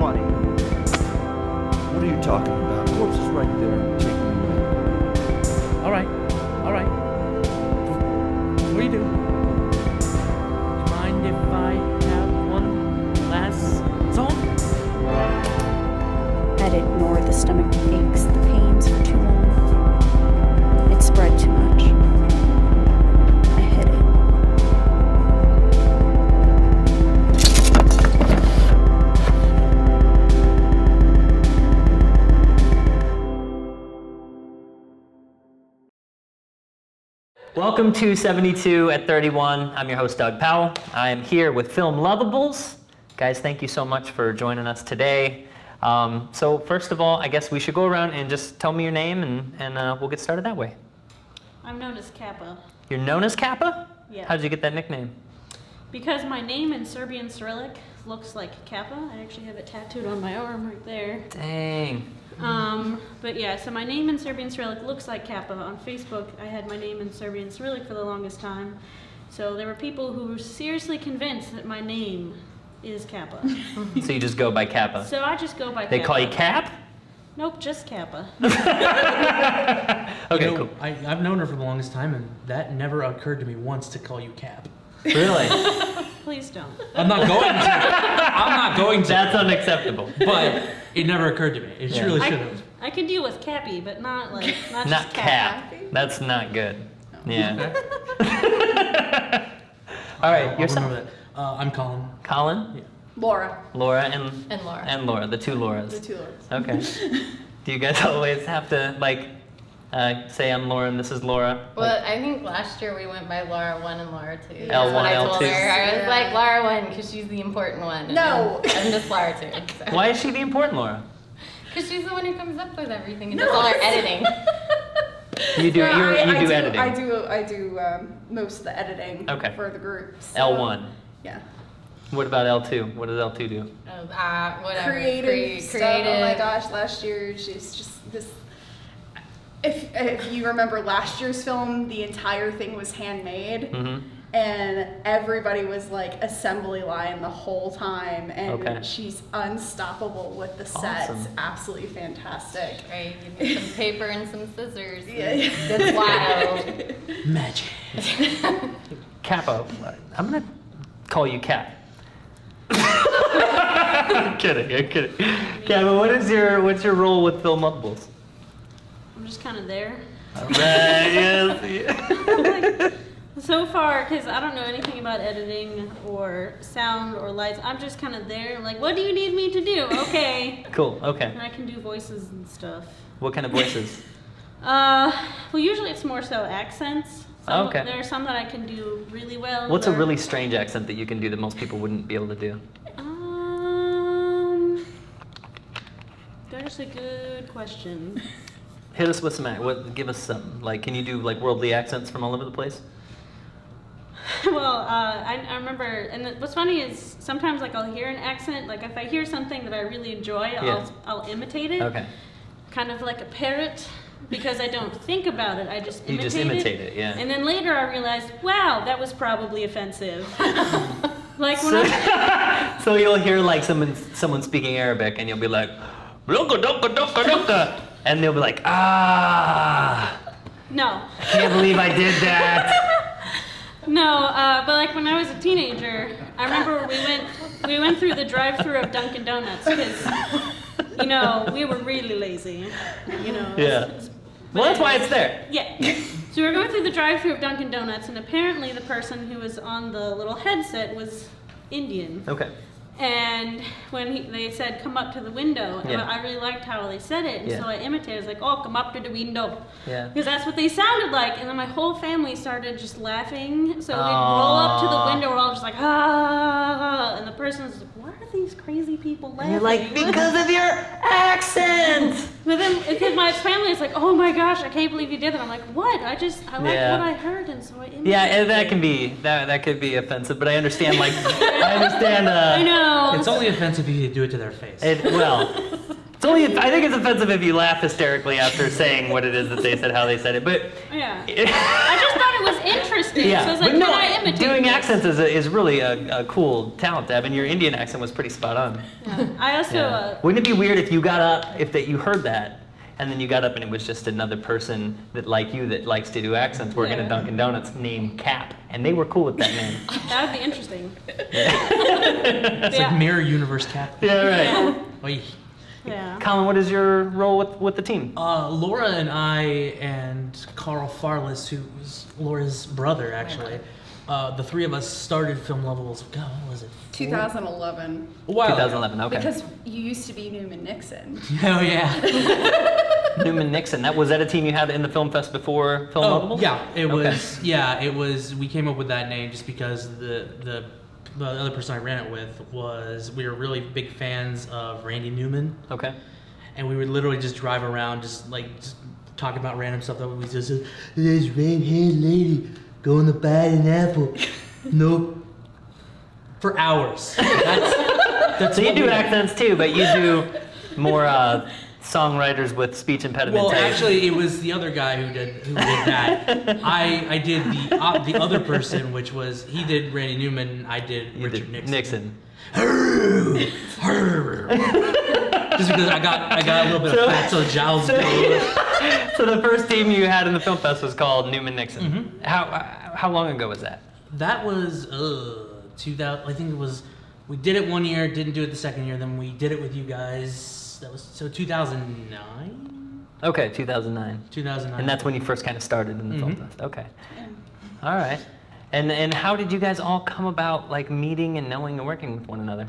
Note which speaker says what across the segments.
Speaker 1: funny. What are you talking about? Corpse is right there. Take me away.
Speaker 2: All right. What do you do? Mind if I have one last song?
Speaker 3: I'd ignore the stomach aches, the pains for too long. It spread too much. I hid it.
Speaker 4: Welcome to 72 at 31. I'm your host, Doug Powell. I am here with Film.Lovables. Guys, thank you so much for joining us today. So first of all, I guess we should go around and just tell me your name and we'll get started that way.
Speaker 5: I'm known as Kappa.
Speaker 4: You're known as Kappa?
Speaker 5: Yeah.
Speaker 4: How did you get that nickname?
Speaker 5: Because my name in Serbian Cyrillic looks like Kappa. I actually have it tattooed on my arm right there.
Speaker 4: Dang.
Speaker 5: But yeah, so my name in Serbian Cyrillic looks like Kappa. On Facebook, I had my name in Serbian Cyrillic for the longest time. So there were people who were seriously convinced that my name is Kappa.
Speaker 4: So you just go by Kappa?
Speaker 5: So I just go by
Speaker 4: They
Speaker 5: Kappa.
Speaker 4: call you Cap?
Speaker 5: Nope, just Kappa.
Speaker 4: Okay,
Speaker 2: You know,
Speaker 4: cool.
Speaker 2: I've known her for the longest time, and that never occurred to me once to call you Cap.
Speaker 4: Really?
Speaker 5: Please don't.
Speaker 2: I'm not going to.
Speaker 4: That's unacceptable.
Speaker 2: But it never occurred to me. It
Speaker 4: Yeah.
Speaker 2: really should have.
Speaker 5: I could deal with Cappy, but not
Speaker 4: Not
Speaker 5: just Cap.
Speaker 4: Cap. That's not good. Yeah. All right,
Speaker 2: I'll
Speaker 4: yourself.
Speaker 2: remember that. I'm Colin.
Speaker 4: Colin?
Speaker 2: Yeah.
Speaker 6: Laura.
Speaker 4: Laura and
Speaker 6: Laura.
Speaker 4: And Laura, the two Lauras.
Speaker 6: The two Lauras.
Speaker 4: Okay. Do you guys always have to say I'm Laura and this is Laura?
Speaker 7: Well, I think last year we went by Laura 1 and Laura 2.
Speaker 4: L1,
Speaker 7: That's what I told
Speaker 4: L2.
Speaker 7: her. I was
Speaker 6: Yeah.
Speaker 7: like, Laura 1, because she's the important one. And
Speaker 6: No.
Speaker 7: I'm just Laura 2. So.
Speaker 4: Why is she the important Laura?
Speaker 7: Because she's the one who comes up with everything and does all our editing.
Speaker 4: You do you do editing.
Speaker 6: I do most of the editing
Speaker 4: Okay.
Speaker 6: for the group. So,
Speaker 4: L1.
Speaker 6: Yeah.
Speaker 4: What about L2? What does L2 do?
Speaker 7: Whatever.
Speaker 6: Creative stuff. Oh my gosh, last year she's just this. If you remember last year's film, the entire thing was handmade.
Speaker 4: Mm-hmm.
Speaker 6: And everybody was like assembly line the whole time, and
Speaker 4: Okay.
Speaker 6: she's unstoppable with the sets.
Speaker 4: Awesome.
Speaker 6: Absolutely fantastic.
Speaker 7: Right, you need some paper and some scissors.
Speaker 6: Yeah.
Speaker 7: That's wild.
Speaker 2: Magic.
Speaker 4: Kappa. I'm gonna call you Cap. I'm kidding. Kappa, what's your role with Film.Lovables?
Speaker 5: I'm just kind of there.
Speaker 4: Yes.
Speaker 5: So far, because I don't know anything about editing or sound or lights, I'm just kind of there. I'm like, what do you need me to do? Okay.
Speaker 4: Cool. Okay.
Speaker 5: And I can do voices and stuff.
Speaker 4: What kind of voices?
Speaker 5: Well, usually it's more so accents.
Speaker 4: Okay.
Speaker 5: There are some that I can do really well.
Speaker 4: What's a
Speaker 5: There-
Speaker 4: really strange accent that you can do that most people wouldn't be able to do?
Speaker 5: That's a good question.
Speaker 4: Hit us with some. Give us some. Can you do worldly accents from all over the place?
Speaker 5: Well, I remember, and what's funny is sometimes I'll hear an accent. If I hear something that I really enjoy,
Speaker 4: Yeah.
Speaker 5: I'll imitate it.
Speaker 4: Okay.
Speaker 5: Kind of like a parrot, because I don't think about it. I just imitate it.
Speaker 4: You just imitate it, yeah.
Speaker 5: And then later I realized, wow, that was probably offensive. When I
Speaker 4: So you'll hear someone speaking Arabic, and you'll be like, "Loka doka doka doka," and they'll be like, "Ah,
Speaker 5: no.
Speaker 4: can't believe I did that."
Speaker 5: No, but when I was a teenager, I remember we went through the drive-thru of Dunkin' Donuts because, we were really lazy,
Speaker 4: Yeah. Well, that's why it's there.
Speaker 5: Yeah. So we were going through the drive-thru of Dunkin' Donuts, and apparently the person who was on the little headset was Indian.
Speaker 4: Okay.
Speaker 5: And when they said, come up to the window, and
Speaker 4: Yeah.
Speaker 5: I really liked how they said it, and
Speaker 4: Yeah.
Speaker 5: so I imitated. I was like, oh, come up to the window.
Speaker 4: Yeah.
Speaker 5: Because that's what they sounded like. And then my whole family started just laughing. So they'd roll up to the window, we're all just like, ah. And the person was like, why are these crazy people laughing?
Speaker 4: And you're like, because of your accent.
Speaker 5: But then because my family is like, oh my gosh, I can't believe you did that. I'm like, what? I like
Speaker 4: Yeah.
Speaker 5: what I heard, and so I imitated.
Speaker 4: Yeah, and that could be offensive, but I understand. I understand.
Speaker 5: I know.
Speaker 2: It's only offensive if you do it to their face.
Speaker 4: It's only, I think it's offensive if you laugh hysterically after saying what it is that they said, how they said it. But
Speaker 5: Yeah. I just thought it was interesting.
Speaker 4: yeah,
Speaker 5: So I was like,
Speaker 4: but no,
Speaker 5: can I imitate
Speaker 4: doing
Speaker 5: this?
Speaker 4: accents is really a cool talent to have, and your Indian accent was pretty spot on.
Speaker 5: Yeah. I also,
Speaker 4: Yeah. Wouldn't it be weird if you got up, that you heard that, and then you got up and it was just another person that, like you, that likes to do accents working at Dunkin' Donuts named Cap, and they were cool with that name.
Speaker 5: that would be interesting.
Speaker 2: It's like Mirror Universe Cap.
Speaker 4: Yeah, right.
Speaker 2: Oy.
Speaker 5: Yeah.
Speaker 4: Colin, what is your role with the team?
Speaker 2: Laura and I and Carl Farless, who's Laura's brother, actually, the three of us started Film.Lovables. God, what was it?
Speaker 6: 2011.
Speaker 2: Wow.
Speaker 4: 2011, okay.
Speaker 6: Because you used to be Newman Nixon.
Speaker 2: Oh yeah.
Speaker 4: Newman Nixon. That was that a team you had in the film fest before Film.Lovables?
Speaker 2: Oh yeah, it
Speaker 4: Okay.
Speaker 2: was. Yeah, it was. We came up with that name just because the other person I ran it with we were really big fans of Randy Newman,
Speaker 4: Okay.
Speaker 2: and we would literally just drive around just talking about random stuff that we just this red-haired lady going to buy an apple. Nope. For hours. That's
Speaker 4: So you
Speaker 2: what
Speaker 4: do
Speaker 2: we-
Speaker 4: accents too, but you do more songwriters with speech impediment.
Speaker 2: Well, actually, it was the other guy who did that. I did the other person, which was he did Randy Newman. I did
Speaker 4: you
Speaker 2: Richard
Speaker 4: did
Speaker 2: Nixon. Just because I got a little bit of Fatso Giles.
Speaker 4: So the first team you had in the film fest was called Newman Nixon.
Speaker 2: Mm-hmm.
Speaker 4: How long ago was that?
Speaker 2: That was 2000. I think it was. We did it one year, didn't do it the second year. Then we did it with you guys. That was 2009.
Speaker 4: Okay, 2009.
Speaker 2: 2009.
Speaker 4: And that's when you first kind of started in the film fest. Okay. All right. And how did you guys all come about meeting and knowing and working with one another?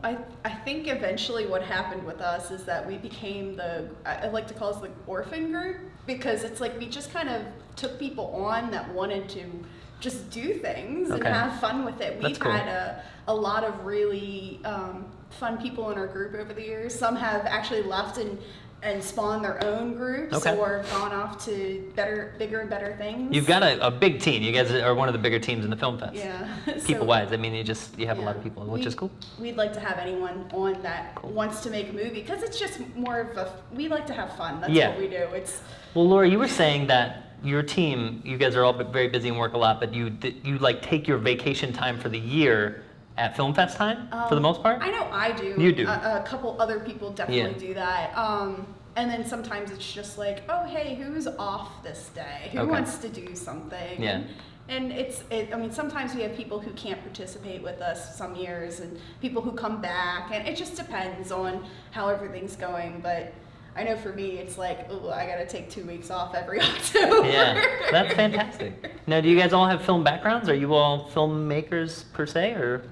Speaker 6: I think eventually what happened with us is that we became I like to call us the orphan group, because it's like we just kind of took people on that wanted to just do things and
Speaker 4: Okay.
Speaker 6: have fun with it.
Speaker 4: That's
Speaker 6: We've
Speaker 4: cool.
Speaker 6: had a lot of really fun people in our group over the years. Some have actually left and spawned their own groups
Speaker 4: Okay.
Speaker 6: or gone off to bigger and better things.
Speaker 4: You've got a big team. You guys are one of the bigger teams in the film fest.
Speaker 6: Yeah.
Speaker 4: People-wise, I mean, you have a lot of
Speaker 6: Yeah.
Speaker 4: people, which is cool.
Speaker 6: We'd like to have anyone on that
Speaker 4: Cool.
Speaker 6: wants to make a movie, because it's just more of we like to have fun. That's
Speaker 4: Yeah.
Speaker 6: what we do. It's
Speaker 4: Well, Laura, you were saying that your team, you guys are all very busy and work a lot, but you take your vacation time for the year at Film Fest time for the most part?
Speaker 6: I know I do.
Speaker 4: You do.
Speaker 6: A couple other people definitely do that. And then sometimes it's just like, oh, hey, who's off this day? Who
Speaker 4: Okay.
Speaker 6: wants to do something?
Speaker 4: Yeah.
Speaker 6: And I mean, sometimes we have people who can't participate with us some years, and people who come back, and it just depends on how everything's going. But I know for me, it's like, oh, I gotta take 2 weeks off every October.
Speaker 4: Yeah, that's fantastic. Now, do you guys all have film backgrounds? Are you all filmmakers per se, or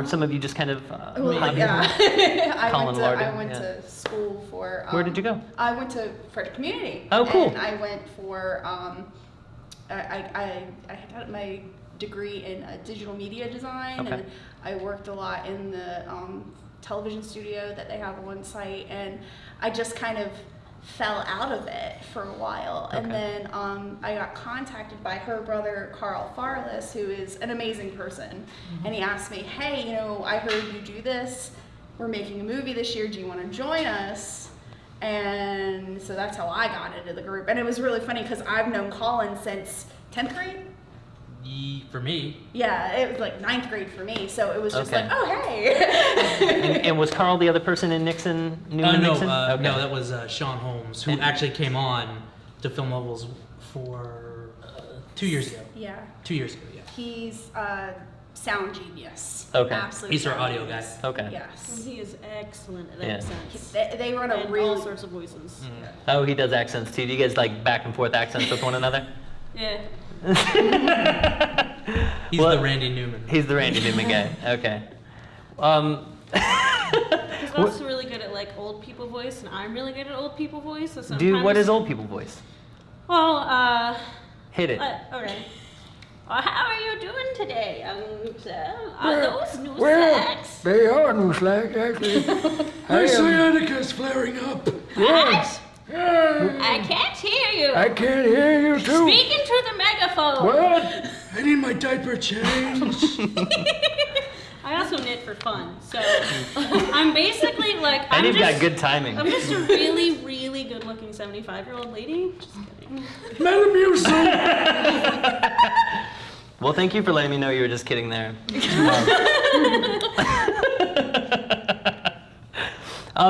Speaker 4: some of you just kind of
Speaker 6: Well,
Speaker 4: hobby?
Speaker 6: yeah.
Speaker 4: Colin Larden,
Speaker 6: I went
Speaker 4: yeah.
Speaker 6: to school for.
Speaker 4: Where did you go?
Speaker 6: I went to Frederick Community.
Speaker 4: Oh, cool.
Speaker 6: And I went for. I got my degree in digital media design,
Speaker 4: Okay.
Speaker 6: and I worked a lot in the television studio that they have on site, and I just kind of fell out of it for a while.
Speaker 4: Okay.
Speaker 6: And then I got contacted by her brother, Carl Farless, who is an amazing person. And he asked me, hey, I heard you do this. We're making a movie this year. Do you want to join us? And so that's how I got into the group. And it was really funny because I've known Colin since 10th grade.
Speaker 2: For me.
Speaker 6: Yeah, it was like 9th grade for me. So it was just
Speaker 4: Okay.
Speaker 6: like, oh, hey.
Speaker 4: And was Carl the other person in Nixon? Newman
Speaker 2: No,
Speaker 4: Nixon? Okay.
Speaker 2: no, that was Sean Holmes, who actually came on to Film.Lovables for 2 years ago.
Speaker 6: Yeah.
Speaker 2: 2 years ago, yeah.
Speaker 6: He's sound genius.
Speaker 4: Okay.
Speaker 6: Absolute
Speaker 2: He's our
Speaker 6: sound
Speaker 2: audio
Speaker 6: genius.
Speaker 2: guy.
Speaker 4: Okay.
Speaker 5: And
Speaker 6: Yes.
Speaker 5: he is excellent at
Speaker 4: Yeah.
Speaker 5: accents.
Speaker 6: They run a
Speaker 5: And
Speaker 6: really
Speaker 5: all sorts of voices.
Speaker 4: Oh, he does accents too. Do you guys back and forth accents with one another?
Speaker 5: Yeah.
Speaker 2: He's
Speaker 4: Well,
Speaker 2: the Randy Newman.
Speaker 4: He's the Randy Newman guy. Okay.
Speaker 5: He's also really good at old people voice, and I'm really good at old people voice. So sometimes,
Speaker 4: Dude, what is old people voice?
Speaker 5: Well,
Speaker 4: Hit it.
Speaker 5: okay. Well, how are you doing today, young Sam? Are those new slacks?
Speaker 1: They are new slacks, actually.
Speaker 8: My sciatica's flaring up.
Speaker 1: Yes.
Speaker 5: I can't hear you.
Speaker 1: I can't hear you too.
Speaker 5: Speak into the megaphone.
Speaker 1: What?
Speaker 8: I need my diaper changed.
Speaker 5: I also also knit for fun. So I'm basically like,
Speaker 4: And you've
Speaker 5: just,
Speaker 4: got good timing.
Speaker 5: I'm just a really, really good-looking 75-year-old lady. Just kidding.
Speaker 8: Metamucil.
Speaker 4: Well, thank you for letting me know you were just kidding there.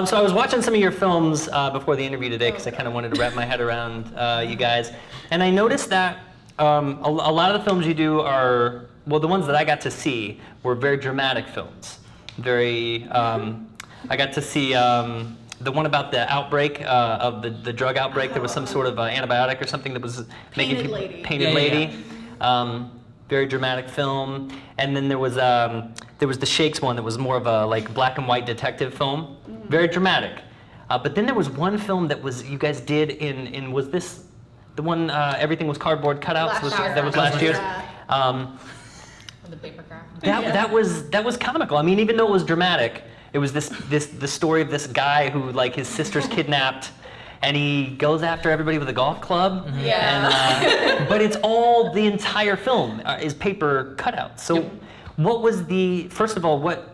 Speaker 4: So I was watching some of your films before the interview today because I kind of wanted to wrap my head around you guys. And I noticed that a lot of the films you do are, well, the ones that I got to see were very dramatic films. Very, I got to see the one about the outbreak of the drug outbreak. There was some sort of antibiotic or something that was making people... Painted Lady. Very dramatic film. And then there was the Shakes one that was more of a like black and white detective film. Very dramatic. But then there was one film that was you guys did in was this the one Everything Was Cardboard Cutouts? That was last year.
Speaker 7: The paper craft.
Speaker 4: That was comical. I mean, even though it was dramatic, it was the story of this guy who like his sister's kidnapped. And he goes after everybody with a golf club. And, but it's all the entire film is paper cutouts. So, what was first of all, what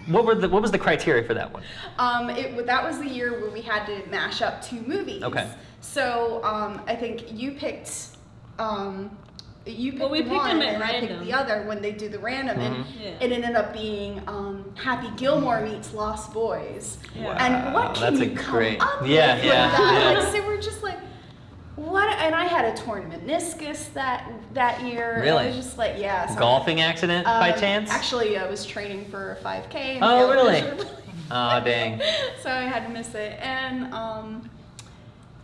Speaker 4: was the criteria for that one?
Speaker 6: That was the year where we had to mash up 2 movies.
Speaker 4: Okay.
Speaker 6: So I think you picked. You picked
Speaker 5: we picked
Speaker 6: one
Speaker 5: them at
Speaker 6: and I
Speaker 5: random.
Speaker 6: picked the other when they do the random, and
Speaker 5: Yeah.
Speaker 6: it ended up being Happy Gilmore meets Lost Boys.
Speaker 5: Yeah.
Speaker 6: And what can
Speaker 4: That's
Speaker 6: you
Speaker 4: a
Speaker 6: come
Speaker 4: great-
Speaker 6: up
Speaker 4: Yeah,
Speaker 6: with
Speaker 4: yeah,
Speaker 6: that?
Speaker 4: yeah.
Speaker 6: Like, so we're just like, what? And I had a torn meniscus that year. And
Speaker 4: Really?
Speaker 6: I was just like, yeah. So
Speaker 4: Golfing accident by chance?
Speaker 6: Actually, I was training for a 5K. And
Speaker 4: Oh,
Speaker 6: failed
Speaker 4: really?
Speaker 6: miserably.
Speaker 4: Oh, dang.
Speaker 6: So I had to miss it.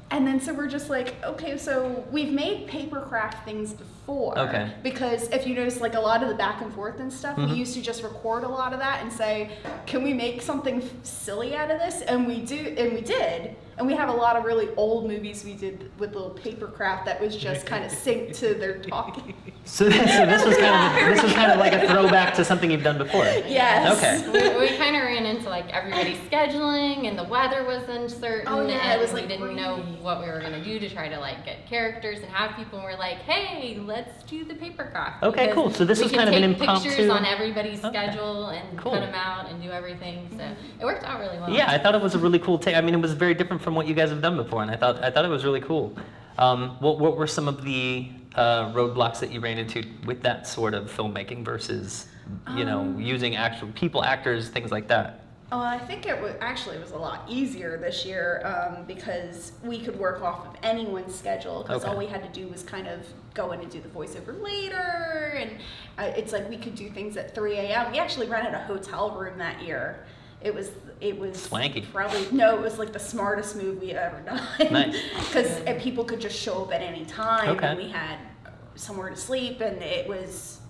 Speaker 6: And then so we're just like, okay, so we've made paper craft things before.
Speaker 4: Okay.
Speaker 6: Because if you notice, like a lot of the back and forth and stuff, we used to just record a lot of that and say, can we make something silly out of this? And we did. And we have a lot of really old movies we did with little paper craft that was just kind of synced to their talking.
Speaker 4: So this was kind of like a throwback to something you've done before.
Speaker 6: Yes.
Speaker 4: Okay.
Speaker 7: We kind of ran into like everybody's scheduling, and the weather was uncertain,
Speaker 6: Oh, yeah,
Speaker 7: and
Speaker 6: it was, like,
Speaker 7: we didn't
Speaker 6: rainy.
Speaker 7: know what we were gonna do to try to like get characters and have people. And we're like, hey, let's do the paper craft.
Speaker 4: Okay,
Speaker 7: because
Speaker 4: cool. So this
Speaker 7: we
Speaker 4: was
Speaker 7: can
Speaker 4: kind of an
Speaker 7: take
Speaker 4: impromptu.
Speaker 7: pictures on everybody's
Speaker 4: Okay.
Speaker 7: schedule and
Speaker 4: Cool.
Speaker 7: put them out and do everything. So it worked out really well.
Speaker 4: Yeah, I thought it was a really cool take. I mean, it was very different from what you guys have done before, and I thought it was really cool. What were some of the roadblocks that you ran into with that sort of filmmaking versus, using actual people, actors, things like that?
Speaker 6: Oh, I think it was a lot easier this year because we could work off of anyone's schedule because
Speaker 4: Okay.
Speaker 6: all we had to do was kind of go in and do the voiceover later, and it's like we could do things at 3 a.m. We actually rented a hotel room that year. It was
Speaker 4: Swanky.
Speaker 6: it was like the smartest move we had ever done.
Speaker 4: Nice.
Speaker 6: Because people could just show up at any time,
Speaker 4: Okay.
Speaker 6: and we had somewhere to sleep, and it was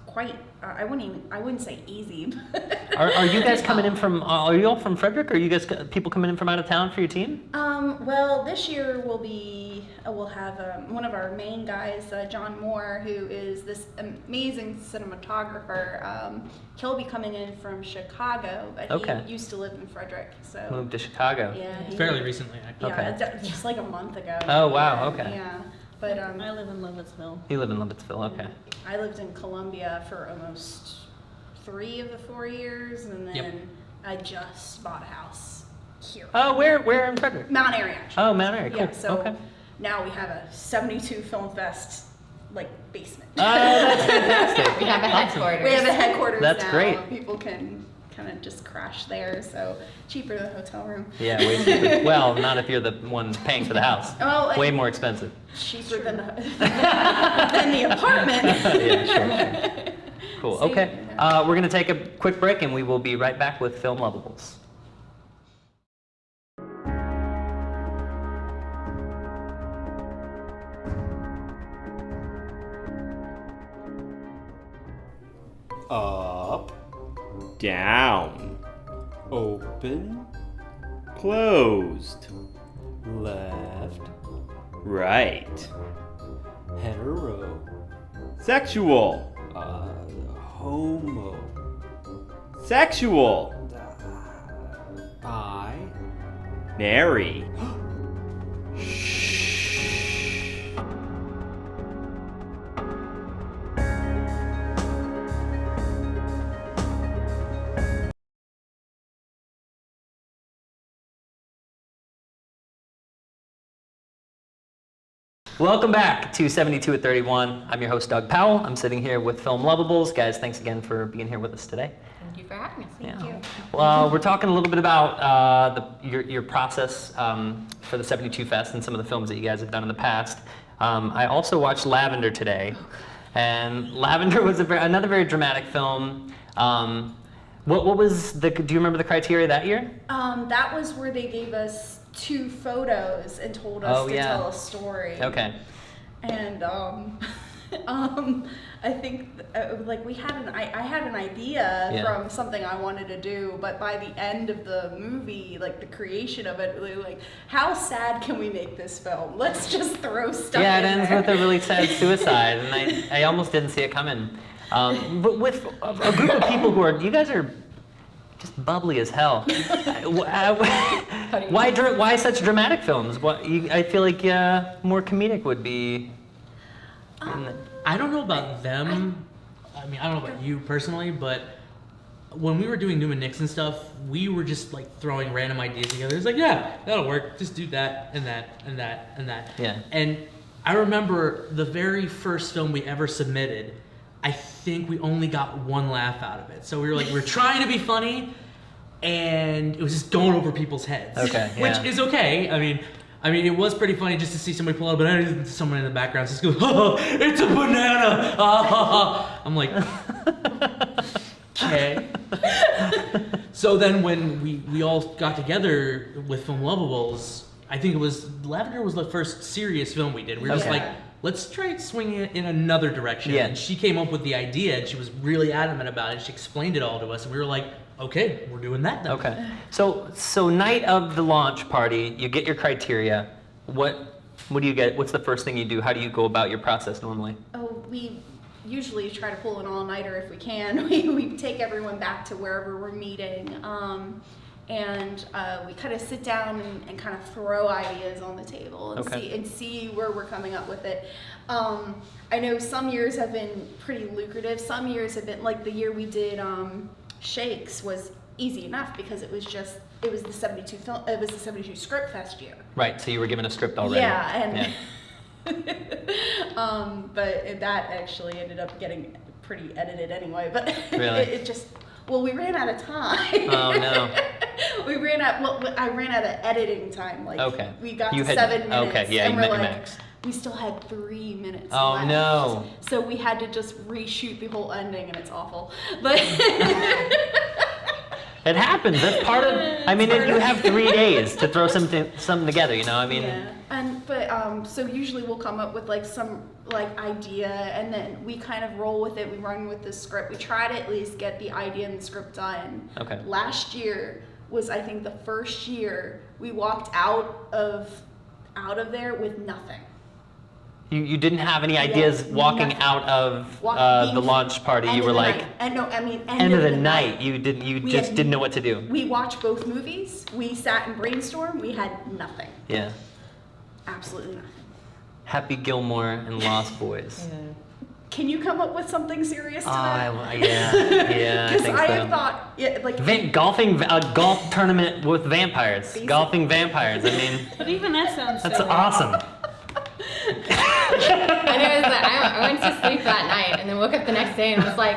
Speaker 6: quite. I wouldn't say easy. But
Speaker 4: Are you guys coming in from? Are you all from Frederick? Or are you guys people coming in from out of town for your team?
Speaker 6: Well, this year we'll have one of our main guys, John Moore, who is this amazing cinematographer. He'll be coming in from Chicago, but
Speaker 4: Okay.
Speaker 6: he used to live in Frederick, so
Speaker 4: Moved to Chicago.
Speaker 6: yeah,
Speaker 2: Fairly recently, actually.
Speaker 6: Yeah,
Speaker 4: Okay.
Speaker 6: just like a month ago.
Speaker 4: Oh, wow, okay.
Speaker 6: Yeah, but
Speaker 5: I live in Lovettsville.
Speaker 4: You live in Lovettsville. Okay.
Speaker 6: I lived in Columbia for almost 3 of the 4 years, and then
Speaker 2: Yep.
Speaker 6: I just bought a house here.
Speaker 4: Oh, where in Frederick?
Speaker 6: Mount Airy, actually.
Speaker 4: Oh, Mount Airy. Cool.
Speaker 6: Yeah, so
Speaker 4: Okay.
Speaker 6: now we have a 72 Film Fest basement.
Speaker 4: Oh, that's fantastic.
Speaker 7: We have a headquarters.
Speaker 6: We have a headquarters
Speaker 4: That's
Speaker 6: now.
Speaker 4: great.
Speaker 6: People can kind of just crash there, so cheaper than the hotel room.
Speaker 4: Yeah, way cheaper. Well, not if you're the one paying for the house.
Speaker 6: Oh,
Speaker 4: Way more expensive.
Speaker 6: cheaper than the apartment.
Speaker 4: Yeah, sure. Cool.
Speaker 6: See,
Speaker 4: Okay. We're gonna take a quick break, and we will be right back with Film.Lovables.
Speaker 9: Up, down, open, closed, left, right, hetero, sexual, homo, sexual, binary.
Speaker 4: Welcome back to 72 at 31. I'm your host, Doug Powell. I'm sitting here with Film.Lovables. Guys, thanks again for being here with us today.
Speaker 7: Thank you for having us.
Speaker 6: Thank you.
Speaker 4: Well, we're talking a little bit about your process for the 72 Fest and some of the films that you guys have done in the past. I also watched Lavender today, and Lavender was another very dramatic film. What was do you remember the criteria that year?
Speaker 6: That was where they gave us 2 photos and told us to tell a story.
Speaker 4: Okay.
Speaker 6: And I think like I had an idea from something I wanted to do, but by the end of the movie, like the creation of it, we were like, how sad can we make this film? Let's just throw stuff in
Speaker 4: Yeah, it
Speaker 6: there.
Speaker 4: ends with a really sad suicide, and I almost didn't see it coming. But with a group of people you guys are just bubbly as hell. Why such dramatic films? I feel like more comedic would be.
Speaker 2: I don't know about them. I mean, I don't know about you personally, but when we were doing Newman Nixon stuff, we were just like throwing random ideas together. It's like, yeah, that'll work. Just do that and that and that and that.
Speaker 4: Yeah.
Speaker 2: And I remember the very first film we ever submitted, I think we only got 1 laugh out of it. So we were trying to be funny, and it was just going over people's heads.
Speaker 4: Okay.
Speaker 2: Which is okay. I mean, it was pretty funny just to see somebody pull out a banana and someone in the background just goes, oh, it's a banana! I'm like, okay. So then when we all got together with Film.Lovables, I think Lavender was the first serious film we did. We were just like, let's try swinging it in another direction.
Speaker 4: Yeah.
Speaker 2: And she came up with the idea, and she was really adamant about it. She explained it all to us, and we were like, okay, we're doing that then.
Speaker 4: Okay. So night of the launch party, you get your criteria. What do you get? What's the first thing you do? How do you go about your process normally?
Speaker 6: Oh, we usually try to pull an all-nighter if we can. We take everyone back to wherever we're meeting, and we kind of sit down and kind of throw ideas on the table and see where we're coming up with it. I know some years have been pretty lucrative. Some years have been, like the year we did Shakes was easy enough because it was the 72 Script Fest year.
Speaker 4: Right. So you were given a script already.
Speaker 6: Yeah, and but that actually ended up getting pretty edited anyway. But
Speaker 4: Really?
Speaker 6: it just we ran out of time.
Speaker 4: Oh no.
Speaker 6: I ran out of editing time. Like we got to 7 minutes.
Speaker 4: Okay, yeah,
Speaker 6: and we're like,
Speaker 4: max.
Speaker 6: we still had 3 minutes
Speaker 4: Oh
Speaker 6: left.
Speaker 4: no.
Speaker 6: So we had to just reshoot the whole ending, and it's awful. But
Speaker 4: It happens. That's part of. I mean, you have 3 days to throw something together. You know, I mean.
Speaker 6: Yeah. But so usually we'll come up with like some idea, and then we kind of roll with it. We run with the script. We try to at least get the idea and the script done.
Speaker 4: Okay.
Speaker 6: Last year was, I think, the first year we walked out of there with nothing.
Speaker 4: You didn't have any ideas walking
Speaker 6: nothing.
Speaker 4: out of the launch party.
Speaker 6: End
Speaker 4: You
Speaker 6: of
Speaker 4: were
Speaker 6: the
Speaker 4: like,
Speaker 6: night.
Speaker 4: end of the night. You didn't. You just didn't know what to do.
Speaker 6: We watched both movies. We sat and brainstormed. We had nothing.
Speaker 4: Yeah.
Speaker 6: Absolutely nothing.
Speaker 4: Happy Gilmore and Lost Boys.
Speaker 6: Can you come up with something serious to that?
Speaker 4: Yeah, I
Speaker 6: Because
Speaker 4: think
Speaker 6: I
Speaker 4: so.
Speaker 6: have thought,
Speaker 4: Golf tournament with vampires.
Speaker 6: Basic.
Speaker 4: Golfing vampires. I mean,
Speaker 5: But even that sounds
Speaker 4: that's
Speaker 5: silly.
Speaker 4: awesome.
Speaker 7: I know, I went to sleep that night and then woke up the next day and was like,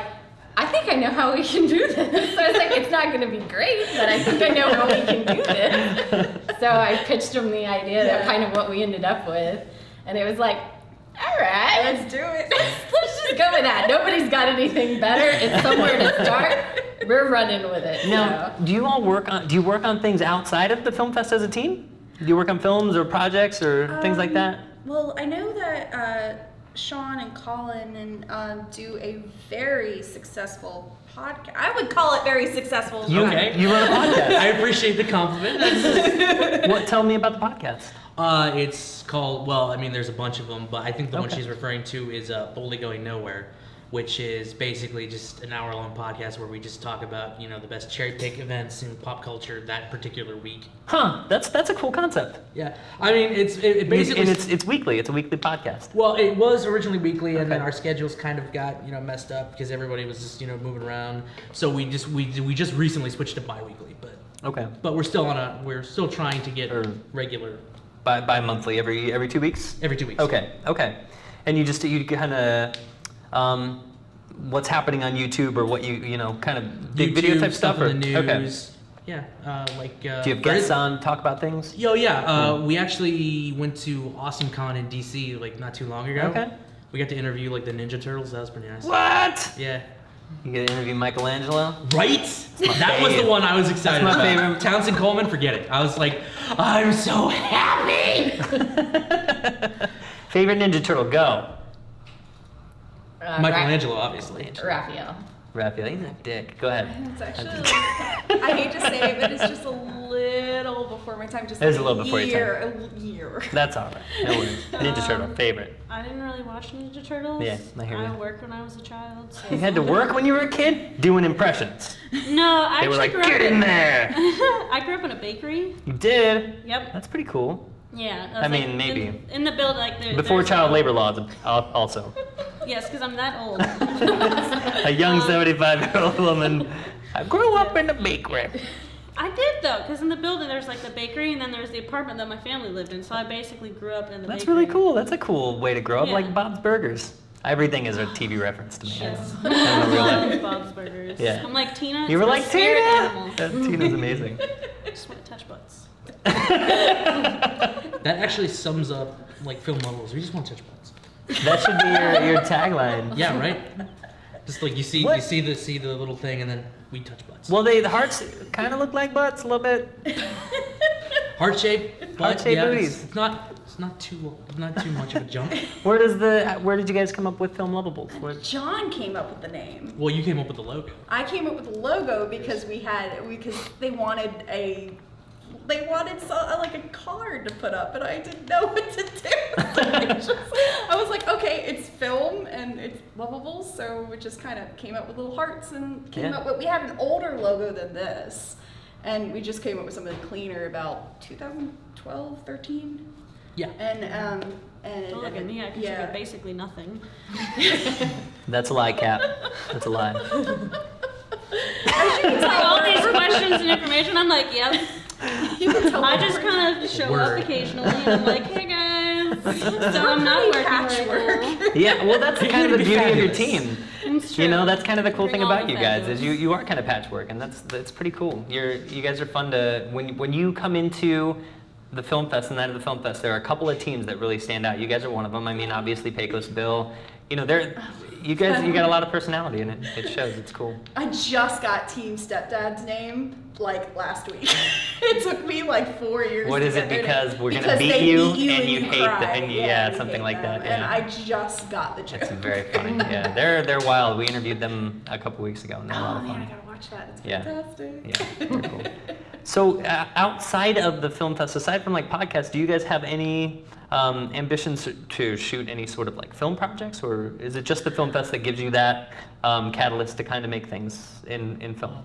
Speaker 7: I think I know how we can do this. So I was like, it's not going to be great, but I think I know how we can do this. So I pitched him the idea that kind of what we ended up with. And it was like, all right,
Speaker 6: let's do it.
Speaker 7: let's just go with that. Nobody's got anything better. It's somewhere to start. We're running with it.
Speaker 4: Now, do you work on things outside of the film fest as a team? Do you work on films or projects or things like that?
Speaker 6: Well, I know that Sean and Colin do a very successful podcast. I would call it very successful.
Speaker 4: You run a podcast.
Speaker 2: I appreciate the compliment.
Speaker 4: Tell me about the podcast.
Speaker 2: It's called, well, I mean, there's a bunch of them, but I think the one she's referring to is Boldly Going Nowhere, which is basically just an hour-long podcast where we just talk about, the best cherry-pick events in pop culture that particular week.
Speaker 4: Huh? That's a cool concept.
Speaker 2: Yeah, I mean, it basically...
Speaker 4: And it's weekly. It's a weekly podcast.
Speaker 2: Well, it was originally weekly, and then our schedules kind of got messed up because everybody was just moving around. So we just recently switched to bi-weekly, but
Speaker 4: Okay.
Speaker 2: we're still trying to get regular.
Speaker 4: bi-monthly, every 2 weeks?
Speaker 2: Every 2 weeks.
Speaker 4: Okay. And you kind of, what's happening on YouTube or what you know, kind of big video type stuff?
Speaker 2: In the
Speaker 4: Okay.
Speaker 2: news. Yeah, like.
Speaker 4: Do you have guests on, talk about things?
Speaker 2: Yeah. We actually went to AwesomeCon in DC like not too long ago.
Speaker 4: Okay.
Speaker 2: We got to interview like the Ninja Turtles. That was pretty nice.
Speaker 4: What?
Speaker 2: Yeah.
Speaker 4: You get to interview Michelangelo?
Speaker 2: Right? That was the one I was excited
Speaker 4: That's my
Speaker 2: about.
Speaker 4: favorite.
Speaker 2: Townsend Coleman, forget it. I was like, I'm so happy.
Speaker 4: Favorite Ninja Turtle, go.
Speaker 2: Michelangelo, obviously.
Speaker 7: Raphael.
Speaker 4: Raphael, he's a dick. Go ahead.
Speaker 6: It's actually, I hate to say it, but it's just a little before my time. Just
Speaker 4: It is
Speaker 6: like
Speaker 4: a little before your
Speaker 6: a year.
Speaker 4: That's all right. No worries. Ninja Turtle, favorite.
Speaker 5: I didn't really watch Ninja Turtles.
Speaker 4: Yeah, I hear you.
Speaker 5: worked when I was a child. So.
Speaker 4: You had to work when you were a kid? Doing impressions.
Speaker 5: No, I
Speaker 4: They were
Speaker 5: actually
Speaker 4: like,
Speaker 5: grew up
Speaker 4: get in there!
Speaker 5: I grew up in a bakery.
Speaker 4: You did?
Speaker 5: Yep.
Speaker 4: That's pretty cool.
Speaker 5: Yeah.
Speaker 4: I mean, maybe.
Speaker 5: In the build, like
Speaker 4: Before
Speaker 5: there's
Speaker 4: child labor laws, also.
Speaker 5: Yes, because I'm that old.
Speaker 4: A young 75-year-old woman. I grew up in a bakery.
Speaker 5: I did though, because in the building there's like the bakery, and then there's the apartment that my family lived in. So I basically grew up in the
Speaker 4: That's
Speaker 5: bakery.
Speaker 4: really cool. That's a cool way to grow up,
Speaker 5: Yeah.
Speaker 4: like Bob's Burgers. Everything is a TV reference to me.
Speaker 5: Yes.
Speaker 4: I don't know real
Speaker 5: I
Speaker 4: life.
Speaker 5: love Bob's Burgers.
Speaker 4: Yeah.
Speaker 5: I'm like Tina.
Speaker 4: You were
Speaker 5: it's my
Speaker 4: like
Speaker 5: spirit
Speaker 4: Tina.
Speaker 5: animal.
Speaker 4: Yeah, Tina's amazing.
Speaker 5: I just want to touch butts.
Speaker 2: That actually sums up like film levels. We just want to touch butts.
Speaker 4: That should be your tagline.
Speaker 2: Yeah, right. Just like you see the little thing, and then we touch butts.
Speaker 4: Well, the hearts kind of look like butts a little bit.
Speaker 2: Heart shape, butt.
Speaker 4: Heart-shaped
Speaker 2: Yeah,
Speaker 4: booties.
Speaker 2: it's not too much of a jump.
Speaker 4: Where did you guys come up with Film.Lovables?
Speaker 6: John came up with the name.
Speaker 2: Well, you came up with the logo.
Speaker 6: I came up with the logo because they wanted like a card to put up, and I didn't know what to do. So I was like, okay, it's film and it's Lovables, so we just kind of came up with little hearts and came up with. We had an older logo than this, and we just came up with something cleaner about 2012, 13.
Speaker 2: Yeah.
Speaker 6: And
Speaker 5: Don't look at me. I contribute basically nothing.
Speaker 4: That's a lie, Cap. That's a lie.
Speaker 5: All these questions and information, I'm like, yep.
Speaker 6: You can tell
Speaker 5: I just kind of show
Speaker 2: Word.
Speaker 5: up occasionally, and I'm like, hey guys. So I'm not working right now.
Speaker 4: Yeah, well, that's kind of the
Speaker 2: Be
Speaker 4: beauty of your
Speaker 2: fabulous.
Speaker 4: team.
Speaker 5: It's true.
Speaker 4: You know, that's kind of the cool
Speaker 5: Bring
Speaker 4: thing
Speaker 5: all
Speaker 4: about
Speaker 5: the
Speaker 4: you guys
Speaker 5: fabulous.
Speaker 4: is you are kind of patchwork, and that's pretty cool. You guys are fun to when you come into the film fest and the night of the film fest. There are a couple of teams that really stand out. You guys are one of them. I mean, obviously Pecos, Bill. You know, you got a lot of personality, and it shows. It's cool.
Speaker 6: I just got Team Stepdad's name like last week. It took me like 4 years.
Speaker 4: What
Speaker 6: to
Speaker 4: is it?
Speaker 6: get
Speaker 4: Because we're gonna
Speaker 6: because
Speaker 4: beat
Speaker 6: they
Speaker 4: you,
Speaker 6: beat
Speaker 4: and you hate
Speaker 6: cry.
Speaker 4: them, and
Speaker 6: you
Speaker 4: something
Speaker 6: hate
Speaker 4: like
Speaker 6: them.
Speaker 4: that.
Speaker 6: And
Speaker 4: Yeah.
Speaker 6: I just got the joke.
Speaker 4: It's very funny. Yeah, they're wild. We interviewed them a couple weeks ago, and they're a lot
Speaker 6: Oh
Speaker 4: of
Speaker 6: man,
Speaker 4: fun.
Speaker 6: I gotta watch that. It's
Speaker 4: Yeah.
Speaker 6: fantastic.
Speaker 4: Yeah, very cool. So outside of the film fest, aside from like podcasts, do you guys have any ambitions to shoot any sort of like film projects, or is it just the film fest that gives you that catalyst to kind of make things in film?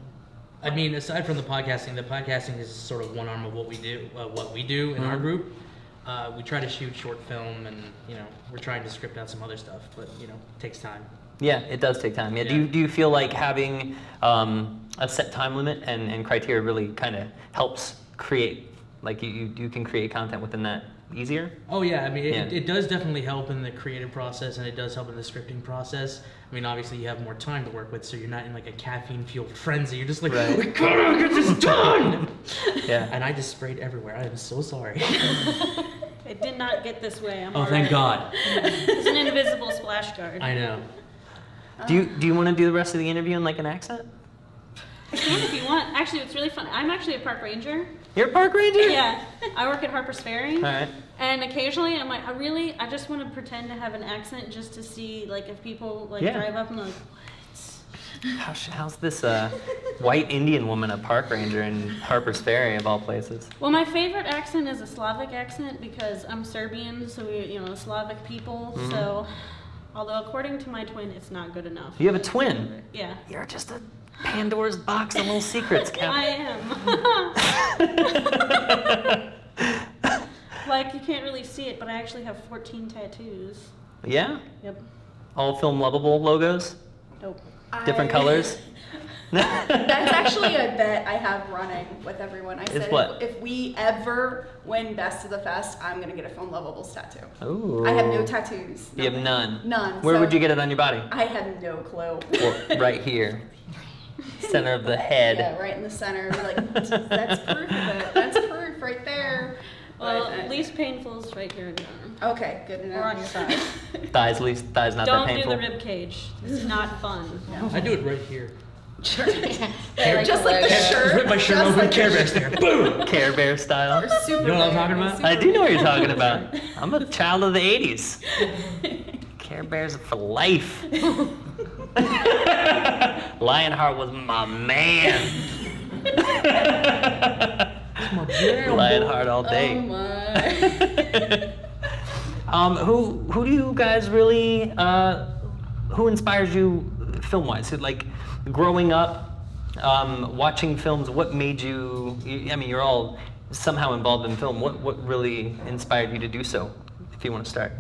Speaker 2: I mean, aside from the podcasting is sort of one arm of what we do in our group. We try to shoot short film, and we're trying to script out some other stuff, but it takes time.
Speaker 4: Yeah, it does take time. Yeah.
Speaker 2: Yeah.
Speaker 4: Do you feel like having a set time limit and criteria really kind of helps create, like you can create content within that easier?
Speaker 2: Oh yeah, I mean,
Speaker 4: Yeah.
Speaker 2: it does definitely help in the creative process, and it does help in the scripting process. I mean, obviously you have more time to work with, so you're not in like a caffeine-fueled frenzy. You're just like,
Speaker 4: Right.
Speaker 2: we gotta get this done!
Speaker 4: Yeah.
Speaker 2: And I just sprayed everywhere. I am so sorry.
Speaker 5: It did not get this way. I'm
Speaker 2: Oh, thank God.
Speaker 5: It's an invisible splash guard.
Speaker 2: I know.
Speaker 4: Do you want to do the rest of the interview in like an accent?
Speaker 5: I can if you want. Actually, it's really fun. I'm actually a park ranger.
Speaker 4: You're a park ranger?
Speaker 5: Yeah, I work at Harper's Ferry.
Speaker 4: All right.
Speaker 5: And occasionally, I'm like, I just want to pretend to have an accent just to see, like, if people like
Speaker 4: Yeah.
Speaker 5: drive up and they're like, what?
Speaker 4: How's this white Indian woman a park ranger in Harper's Ferry of all places?
Speaker 5: Well, my favorite accent is a Slavic accent because I'm Serbian, so we, Slavic people.
Speaker 4: Mm-hmm.
Speaker 5: So, although according to my twin, it's not good enough.
Speaker 4: You have a twin.
Speaker 5: Yeah.
Speaker 4: You're just a Pandora's box of little secrets, Cap.
Speaker 5: I am. Like, you can't really see it, but I actually have 14 tattoos.
Speaker 4: Yeah?
Speaker 5: Yep.
Speaker 4: All Film.Lovable logos?
Speaker 5: Nope.
Speaker 4: Different colors?
Speaker 6: That's actually a bet I have running with everyone. I said
Speaker 4: what?
Speaker 6: if we ever win Best of the Fest, I'm gonna get a Film.Lovables tattoo.
Speaker 4: Ooh.
Speaker 6: I have no tattoos.
Speaker 4: You have none?
Speaker 6: None.
Speaker 4: Where
Speaker 6: so
Speaker 4: would you get it on your body?
Speaker 6: I have no clue.
Speaker 4: Well, right here. Center of the head.
Speaker 6: Yeah, right in the center. Like, that's proof of it. That's proof right there.
Speaker 5: Well,
Speaker 6: But,
Speaker 5: least painful is right here in the arm.
Speaker 6: okay, good to know.
Speaker 5: Or on your thigh.
Speaker 4: Thighs not that
Speaker 5: Don't do
Speaker 4: painful.
Speaker 5: the rib cage. It's not fun.
Speaker 2: I do it right here.
Speaker 6: Just like the shirt.
Speaker 2: Rip my shirt
Speaker 6: just
Speaker 2: open,
Speaker 6: like
Speaker 2: Care
Speaker 6: the
Speaker 2: Bears there. Boom!
Speaker 4: Care Bear style.
Speaker 6: Super
Speaker 2: You know what I'm
Speaker 6: Bear,
Speaker 2: talking about?
Speaker 6: Super
Speaker 4: I do know what you're
Speaker 6: Bear.
Speaker 4: talking about. I'm a child of the 80s. Care Bears for life. Lionheart was my man. Lionheart all day.
Speaker 6: Oh my.
Speaker 4: Who do you guys really who inspires you film-wise? So, like growing up, watching films. What made you? I mean, you're all somehow involved in film. What really inspired you to do so? If you want to start.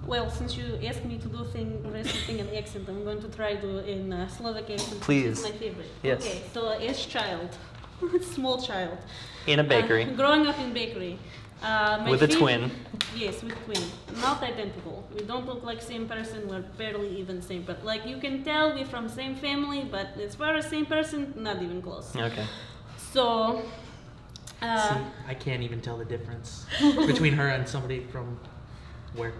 Speaker 5: Well, since you asked me to do recipe in accent, I'm going to try to in Slovak accent.
Speaker 4: Please.
Speaker 5: It's my favorite.
Speaker 4: Yes.
Speaker 5: Okay, so as child, small child.
Speaker 4: In a bakery.
Speaker 5: Growing up in bakery.
Speaker 4: With a twin.
Speaker 5: Yes, with twin. Not identical. We don't look like same person. We're barely even same. But like you can tell, we're from same family. But as far as same person, not even close.
Speaker 4: Okay.
Speaker 5: So.
Speaker 2: See, I can't even tell the difference between her and somebody from where.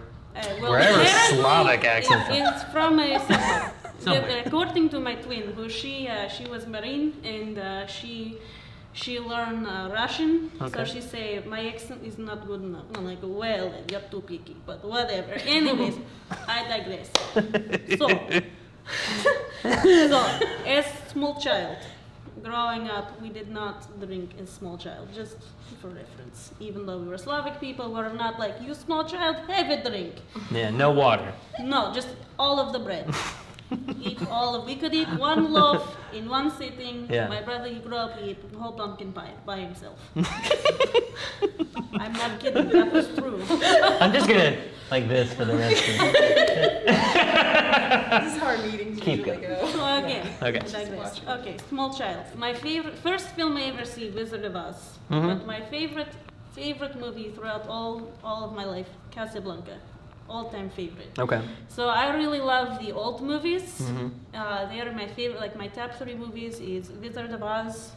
Speaker 4: Wherever
Speaker 5: apparently
Speaker 4: Slavic accent from.
Speaker 5: It's from somewhere.
Speaker 2: Somewhere.
Speaker 5: According to my twin, who she was Marine and she learned Russian.
Speaker 4: Okay.
Speaker 5: So she say my accent is not good enough. I'm like, well, you're too picky, but whatever. Anyways, I digress. So as small child, growing up, we did not drink as small child, just for reference. Even though we were Slavic people, we were not like, you small child, have a drink.
Speaker 4: Yeah, no water.
Speaker 5: No, just all of the bread. We could eat one loaf in one sitting.
Speaker 4: Yeah.
Speaker 5: My brother, he grew up, he ate the whole pumpkin pie by himself. I'm not kidding, that was true.
Speaker 4: I'm just gonna like this for the rest of it.
Speaker 6: This is how our meetings
Speaker 4: Keep
Speaker 6: usually
Speaker 4: going.
Speaker 6: go.
Speaker 5: So again,
Speaker 4: Okay.
Speaker 5: I digress. Okay, small child. My first film I ever see, Wizard of Oz.
Speaker 4: Mhm.
Speaker 5: But my favorite movie throughout all of my life, Casablanca. All-time favorite.
Speaker 4: Okay.
Speaker 5: So I really love the old movies.
Speaker 4: Mhm.
Speaker 5: They are my favorite. Like my top 3 movies is Wizard of Oz,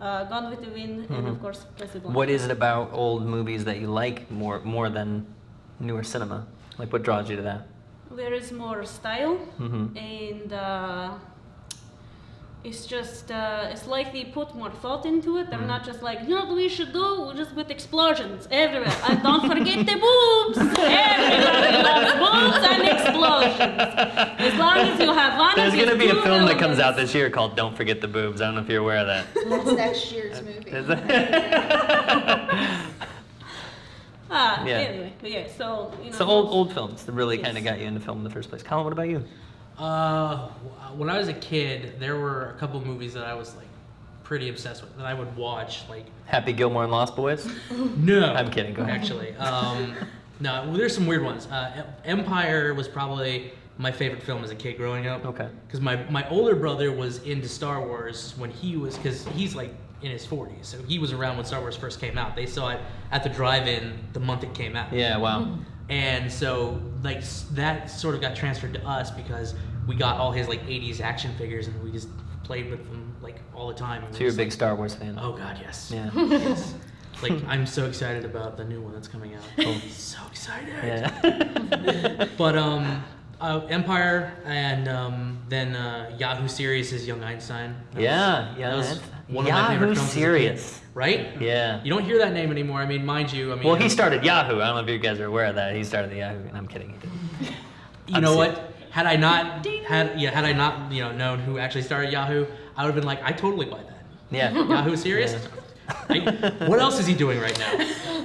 Speaker 5: Gone with the Wind, and of course Casablanca.
Speaker 4: What is it about old movies that you like more than newer cinema? Like what draws you to that?
Speaker 5: There is more style,
Speaker 4: Mhm.
Speaker 5: and it's just it's like they put more thought into it. They're not just like, you know what we should do? We'll just put explosions everywhere. And don't forget the boobs. Everybody loves boobs and explosions. As long as you have one.
Speaker 4: There's
Speaker 5: of these
Speaker 4: gonna be a
Speaker 5: two
Speaker 4: film that comes out
Speaker 5: elements.
Speaker 4: this year called Don't Forget the Boobs. I don't know if you're aware of that.
Speaker 6: That's next year's movie.
Speaker 4: Is it? Yeah.
Speaker 5: Anyway, but yeah, so you know.
Speaker 4: So old films that really
Speaker 5: Yes.
Speaker 4: kind of got you into film in the first place. Colin, what about you?
Speaker 2: When I was a kid, there were a couple movies that I was like pretty obsessed with that I would watch. Like,
Speaker 4: Happy Gilmore and Lost Boys?
Speaker 2: no,
Speaker 4: I'm kidding, go ahead.
Speaker 2: Actually, no, well, there's some weird ones. Empire was probably my favorite film as a kid growing up.
Speaker 4: Okay.
Speaker 2: Because my older brother was into Star Wars when because he's like in his 40s, so he was around when Star Wars first came out. They saw it at the drive-in the month it came out.
Speaker 4: Yeah, wow.
Speaker 2: And so like that sort of got transferred to us because we got all his like 80s action figures and we just played with them like all the time. And
Speaker 4: So
Speaker 2: we
Speaker 4: you're a
Speaker 2: just,
Speaker 4: big
Speaker 2: like,
Speaker 4: Star Wars fan.
Speaker 2: Oh God, yes.
Speaker 4: Yeah.
Speaker 2: Yes. Like I'm so excited about the new one that's coming out.
Speaker 4: Cool.
Speaker 2: So excited.
Speaker 4: Yeah.
Speaker 2: But Empire and then Yahoo series is Young Einstein.
Speaker 4: Yeah,
Speaker 2: That was
Speaker 4: that's-
Speaker 2: one of my favorite
Speaker 4: Yahoo
Speaker 2: films as a kid.
Speaker 4: Serious.
Speaker 2: Right?
Speaker 4: Yeah.
Speaker 2: You don't hear that name anymore. I mean, mind you,
Speaker 4: Well, he started Yahoo. I don't know if you guys are aware of that. He started the Yahoo. I'm kidding. He didn't.
Speaker 2: You know
Speaker 4: I'm
Speaker 2: what? Had I not known who actually started Yahoo, I would have been like, I totally buy that.
Speaker 4: Yeah.
Speaker 2: Yahoo serious?
Speaker 4: Yeah.
Speaker 2: What else is he doing right now?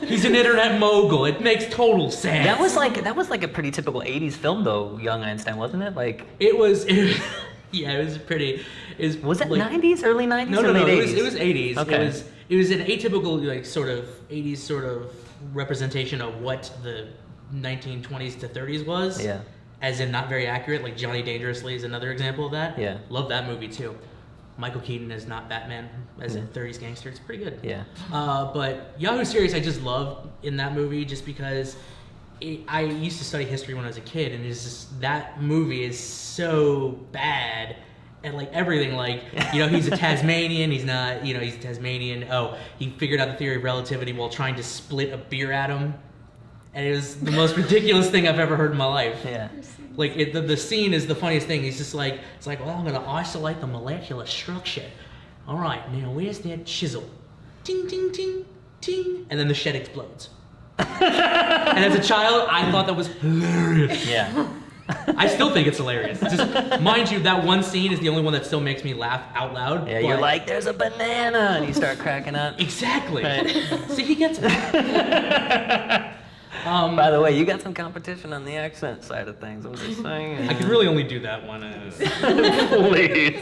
Speaker 2: He's an internet mogul. It makes total sense.
Speaker 4: That was like a pretty typical 80s film though, Young Einstein, wasn't it? Like
Speaker 2: It was pretty.
Speaker 4: was it
Speaker 2: like,
Speaker 4: 90s, early 90s
Speaker 2: No,
Speaker 4: or
Speaker 2: no, no.
Speaker 4: late
Speaker 2: It
Speaker 4: 80s?
Speaker 2: was 80s.
Speaker 4: Okay.
Speaker 2: It was an atypical like sort of 80s sort of representation of what the 1920s to 30s was.
Speaker 4: Yeah.
Speaker 2: as in not very accurate. Like Johnny Dangerously is another example of that.
Speaker 4: Yeah.
Speaker 2: Love that movie too. Michael Keaton is not Batman as a 30s gangster. It's pretty good.
Speaker 4: Yeah.
Speaker 2: But Yahoo Serious I just love in that movie just because I used to study history when I was a kid, and it's just, that movie is so bad at like everything. Like, you know, he's a Tasmanian, he's not, you know, he's a Tasmanian. Oh, he figured out the theory of relativity while trying to split a beer atom. And it was the most ridiculous thing I've ever heard in my life.
Speaker 4: Yeah.
Speaker 2: Like the scene is the funniest thing. He's just like, it's like, well, I'm gonna isolate the molecular structure. All right, now where's that chisel? Ting, ting, ting, ting. And then the shed explodes. And as a child, I thought that was hilarious.
Speaker 4: Yeah.
Speaker 2: I still think it's hilarious. Just mind you, that one scene is the only one that still makes me laugh out loud.
Speaker 4: Yeah, you're like, there's a banana, and you start cracking up.
Speaker 2: Exactly.
Speaker 4: Right.
Speaker 2: See, he gets it.
Speaker 4: By the way, you got some competition on the accent side of things. I'm just saying.
Speaker 2: I could really only do that one.
Speaker 4: Please.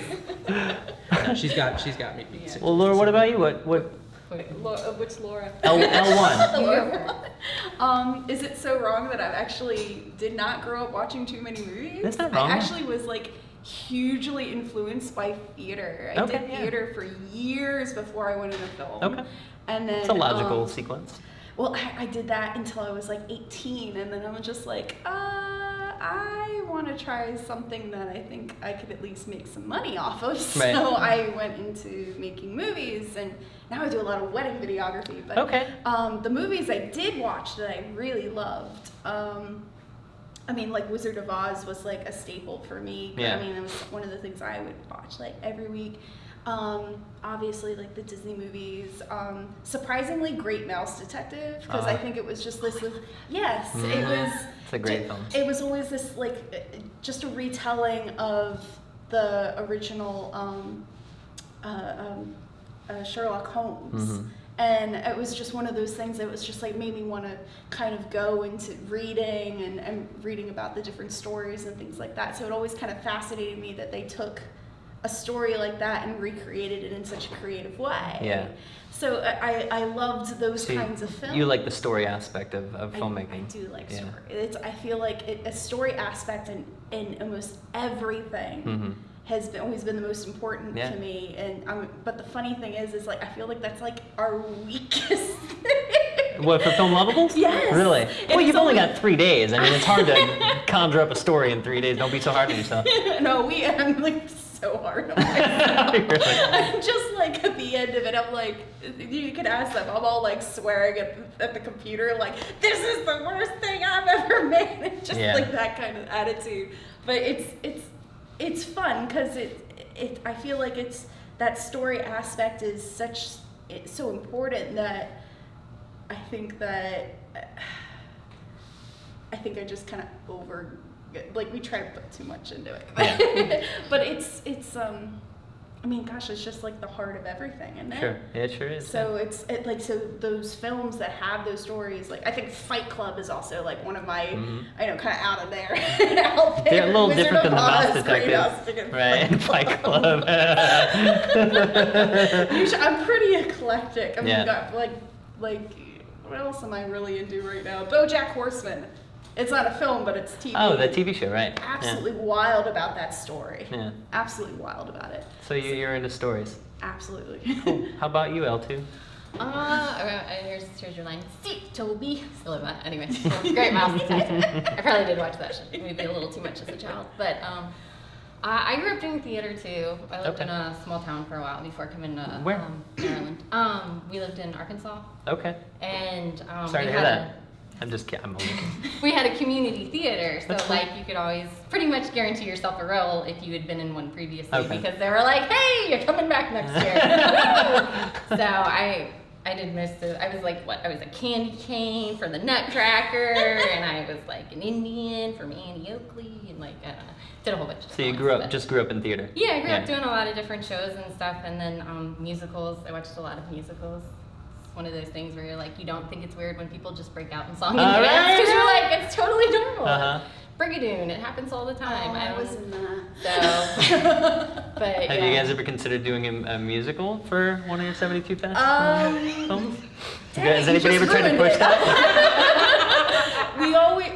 Speaker 2: No, she's got me.
Speaker 6: Yeah.
Speaker 4: Well, Laura, what about you? What?
Speaker 6: Wait, which Laura?
Speaker 4: L1.
Speaker 6: Is it so wrong that I actually did not grow up watching too many movies?
Speaker 4: That's not wrong.
Speaker 6: I actually was like hugely influenced by theater. I did theater for years before I went into film.
Speaker 4: Okay.
Speaker 6: And then
Speaker 4: It's a logical sequence.
Speaker 6: Well, I did that until I was like 18, and then I was just like, I want to try something that I think I could at least make some money off of.
Speaker 4: Right.
Speaker 6: So I went into making movies, and now I do a lot of wedding videography. But the movies I did watch that I really loved, I mean, like Wizard of Oz was like a staple for me.
Speaker 4: Yeah.
Speaker 6: I mean, it was one of the things I would watch like every week. Obviously like the Disney movies, surprisingly Great Mouse Detective, because I think it was just this, it was,
Speaker 4: it's a great film.
Speaker 6: It was always this like, just a retelling of the original Sherlock Holmes.
Speaker 4: Mm-hmm.
Speaker 6: And it was just one of those things that was just like made me want to kind of go into reading and reading about the different stories and things like that. So it always kind of fascinated me that they took a story like that and recreated it in such a creative way.
Speaker 4: Yeah.
Speaker 6: So I loved those kinds of films.
Speaker 4: You like the story aspect of filmmaking.
Speaker 6: I do like story. I feel like a story aspect in almost everything has always been the most important to me. And but the funny thing is like I feel like that's like our weakest.
Speaker 4: What, for Film.Lovables?
Speaker 6: Yes.
Speaker 4: Really? Well, you've only got 3 days. I mean, it's hard to conjure up a story in 3 days. Don't be so hard on yourself.
Speaker 6: No, I'm like so hard on myself. I'm just like at the end of it, I'm like, you can ask them, I'm all like swearing at the computer, like, this is the worst thing I've ever made. It's just like that kind of attitude. But it's fun because I feel like it's that story aspect is it's so important that I think I just kind of we try to put too much into it.
Speaker 4: Yeah.
Speaker 6: But it's I mean, gosh, it's just like the heart of everything, isn't it?
Speaker 4: Sure, it sure is.
Speaker 6: So so those films that have those stories, like I think Fight Club is also like one of my, I know, kind of out there.
Speaker 4: They're a little
Speaker 6: Wizard
Speaker 4: different than
Speaker 6: of
Speaker 4: the Mouse
Speaker 6: Oz, Great Mouse
Speaker 4: Detective, right? Fight Club.
Speaker 6: I'm pretty eclectic. I mean,
Speaker 4: Yeah.
Speaker 6: got like what else am I really into right now? BoJack Horseman. It's not a film, but it's TV.
Speaker 4: Oh, the TV show, right?
Speaker 6: Absolutely wild about that story.
Speaker 4: Yeah.
Speaker 6: Absolutely wild about it.
Speaker 4: So you're into stories.
Speaker 6: Absolutely.
Speaker 4: Cool. How about you, L2?
Speaker 7: Here's your line. See, Toby. Still love that. Anyway, Great Mouse Detective. I probably did watch that movie a little too much as a child, but I grew up doing theater too. I lived in a small town for a while before coming to Maryland. We lived in Arkansas.
Speaker 4: Okay.
Speaker 7: And
Speaker 4: Sorry to hear that. I'm just kidding. I'm only kidding.
Speaker 7: We had a community theater, so
Speaker 4: That's cool.
Speaker 7: like you could always pretty much guarantee yourself a role if you had been in one previously,
Speaker 4: Okay.
Speaker 7: because they were like, "Hey, you're coming back next year." So I did most of. I was like, I was a candy cane for the Nutcracker, and I was like an Indian from Annie Oakley, and like I don't know, did a whole bunch of
Speaker 4: So you
Speaker 7: songs,
Speaker 4: just grew up in theater?
Speaker 7: Yeah, I grew up doing a lot of different shows and stuff, and then musicals. I watched a lot of musicals. One of those things where you're like, you don't think it's weird when people just break out in song and dance, because you're like, it's totally normal. Brigadoon, it happens all the time.
Speaker 6: I was in that.
Speaker 7: So, but
Speaker 4: Have you guys ever considered doing a musical for one of your 72 Fast films? Has anybody ever tried to push that?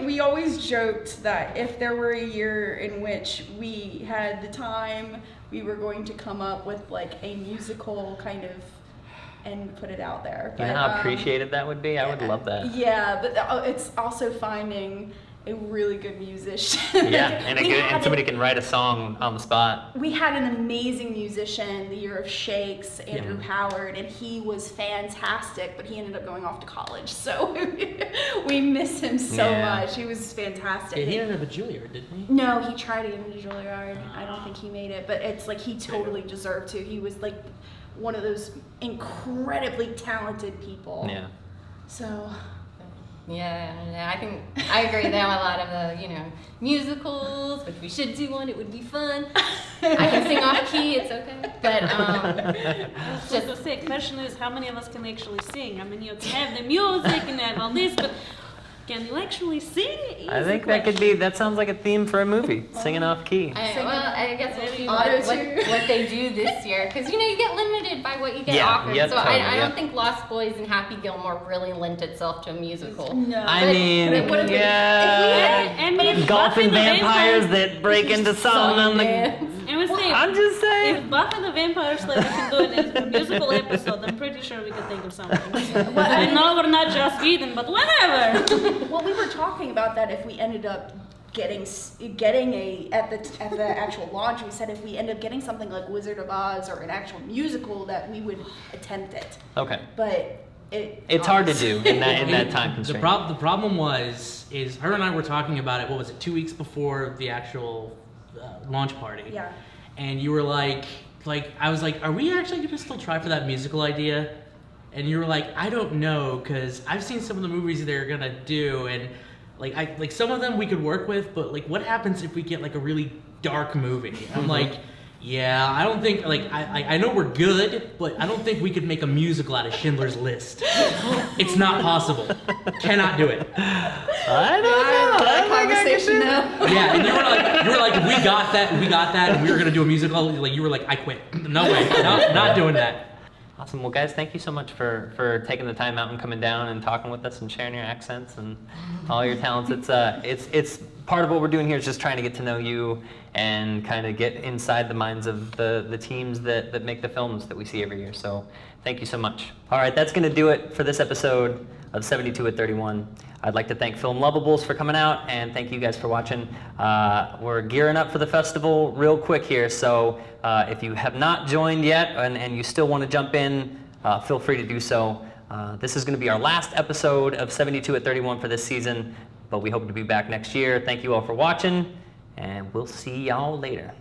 Speaker 6: we always joked that if there were a year in which we had the time, we were going to come up with like a musical kind of and put it out there.
Speaker 4: You know how appreciated that would be? I would love that.
Speaker 6: Yeah, but it's also finding a really good musician.
Speaker 4: Yeah, and somebody can write a song on the spot.
Speaker 6: We had an amazing musician the year of Shakes, Andrew Howard, and he was fantastic, but he ended up going off to college, so we miss him so much. He was fantastic.
Speaker 2: Yeah, he ended up at Juilliard, didn't he?
Speaker 6: No, he tried to get into Juilliard. I don't think he made it, but it's like he totally deserved to. He was like one of those incredibly talented people.
Speaker 4: Yeah.
Speaker 6: So...
Speaker 7: Yeah, I think I agree. They have a lot of the, musicals, which we should do one. It would be fun. I can sing off key. It's okay. But
Speaker 5: just to say, question is, how many of us can actually sing? I mean, you can have the music and have all this, but can you actually sing?
Speaker 4: I think that sounds like a theme for a movie, singing off key.
Speaker 7: I guess we'll see what they do this year, because you get limited by what you get offered. So
Speaker 4: totally,
Speaker 7: I don't think Lost Boys and Happy Gilmore really lent itself to a musical.
Speaker 6: No.
Speaker 4: I mean, golf and vampires that break into song on the... I'm just saying.
Speaker 5: If Buffy the Vampire Slayer can do a musical episode, I'm pretty sure we could think of something. I know we're not just Eden, but whatever.
Speaker 6: Well, we were talking about that if we ended up getting at the actual launch. We said if we end up getting something like Wizard of Oz or an actual musical, that we would attempt it.
Speaker 4: Okay.
Speaker 6: But
Speaker 4: it's hard to do in that time constraint.
Speaker 2: The problem is her and I were talking about it. What was it? 2 weeks before the actual launch party.
Speaker 6: Yeah.
Speaker 2: And you were like I was like, are we actually gonna still try for that musical idea? And you were like, I don't know, because I've seen some of the movies they're gonna do, and like some of them we could work with, but like what happens if we get like a really dark movie? I'm like, yeah, I don't think I know we're good, but I don't think we could make a musical out of Schindler's List. It's not possible. Cannot do it.
Speaker 4: I don't know.
Speaker 6: That conversation now.
Speaker 2: Yeah, and you were like, we got that, and we were gonna do a musical. Like you were like, I quit. No way, not doing that.
Speaker 4: Awesome. Well, guys, thank you so much for taking the time out and coming down and talking with us and sharing your accents and all your talents. It's part of what we're doing here is just trying to get to know you and kind of get inside the minds of the teams that make the films that we see every year. So thank you so much. All right, that's going to do it for this episode of 72 at 31. I'd like to thank Film.Lovables for coming out, and thank you guys for watching. We're gearing up for the festival real quick here, so if you have not joined yet and you still want to jump in, feel free to do so. This is going to be our last episode of 72 at 31 for this season, but we hope to be back next year. Thank you all for watching, and we'll see y'all later.